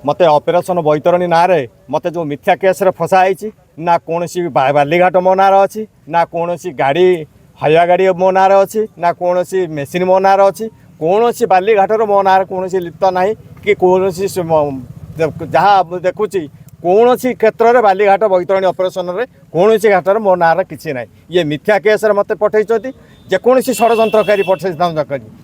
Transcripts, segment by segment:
मते ऑपरेशन बैतरणी ना रे मते जो मिथ्या केस रे फसाई ना कौन बालीघाट मो ना अच्छी ना कौन गाड़ी हया गाड़ी मो ना अच्छी ना कौन मेसीन मो ना अच्छी कौन बालीघाटर मो ना कौन लिप्त ना कि कौन जहाँ देखुची कौन क्षेत्र में बालीघाट बैतरणी ऑपरेशन रे कौन घाटर मो ना कि ना ये मिथ्या केस रे मते पठे जेकोसी षड्यंत्रकारी पठे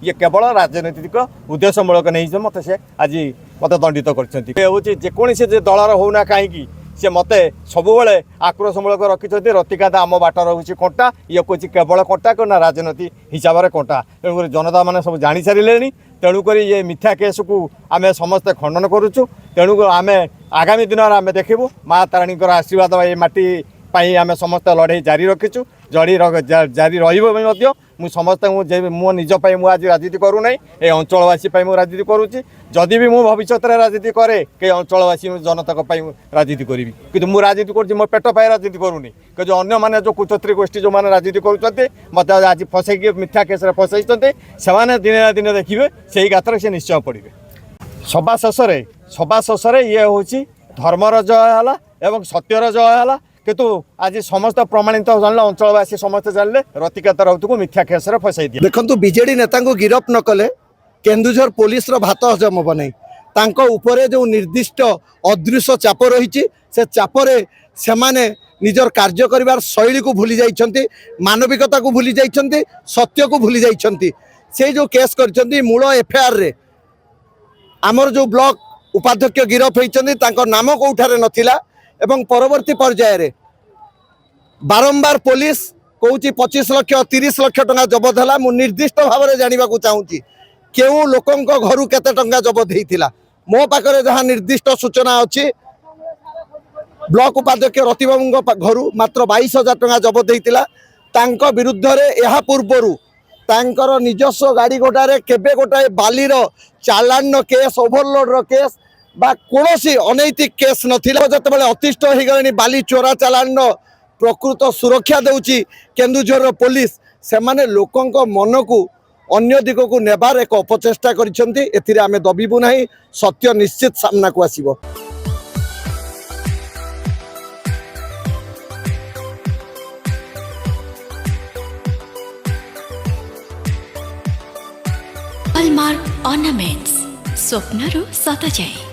ये केवल राजनैतिक उद्देश्यमूलक नहीं मत से आज मत दंडित करकोसी दलर होना कहीं सी मत सब आक्रोशमूलक रखिंट रतिकांत आम बाट रोचे कंटा ये कहे केवल कंटा ना राजनीति हिसाब से कंटा तेणुक जनता मैंने सब जानी सारे तेणुक ये मिथ्या केस को आम समस्ते खंडन करुचु तेणुक आम आगामी दिन में आम देखू माँ तारिणी आशीर्वाद ये माटी आम समस्त लड़े जारी रखीचु जारी रु समस्त मो निजपाई मुझे आज राजनीति करूना ये अंचलवासी मुझे राजनीति करुच्ची जदि भी मुझे भविष्य में राजनीति करे कई अंचलवासी जनता राजनीति करी कि मुझे राजनीति कर मो पेट पाई राजनीति करूनी कि जो अन्य मैंने जो कुचत्री गोष्ठी जो मैंने राजनीति कर मत आज फसैक मिथ्या केस फसई से दिने ना दिने देखिए से गातर से निश्चय पड़े सभा शेष में ये हूँ धर्मर जय है सत्यर जय है किंतु आज समस्त प्रमाणित जानले अंचलवासी समस्त जानले रतिकांत राउत को मिथ्या केस रे फसाई दिया। देखंतु बीजेडी नेता को गिरफ्त न कले केन्दुझर पुलिस रो भात हजम हम नहीं तांको उपरे जो निर्दिष्ट अदृश्य चाप रही से चापरे सेमाने निजर कार्य करिवार शैली को भूली जाइछंती मानविकता को भूली जाइछंती सत्य को भूली जाइछंती से जो केस करछंती मूल एफआईआर रे आमर जो ब्लॉक उपाध्यक्ष गिरफ होइछंती तांको नाम कोठारे नथिला एवं परवर्ती पर्याय रे बारंबार पुलिस कहूँ 25 लाख 30 लाख टंका जबत है मु निर्दिष्ट भाव में जानवा चाहूँगी क्यों लोकों घर केते टंका जबत होता मो पाखे जहाँ निर्दिष्ट सूचना अच्छी ब्लॉक उपाध्यक्ष रतिबाबू घर मात्र 22,000 टंका जबत होता विरुद्ध यह पूर्वर तांकर निजस्व गाड़ी गोटारे केबे गोटाए बालीर चालान केस ओभरलोड केस बा कोनोसी अनैतिक केस नथिला जतबेले अतिष्ठ हो गले बाली चोरा चालान प्रकृत सुरक्षा देउची केन्दुझर पुलिस से माने लोकंक मन को अन्य दिग को नेबार एक अपचेष्टा करिसेंती एथिरे आमे दबिबु नाही सत्य निश्चित सामना को आसीबो। हॉलमार्क ऑर्नामेंट्स स्वप्नरु सत जाए।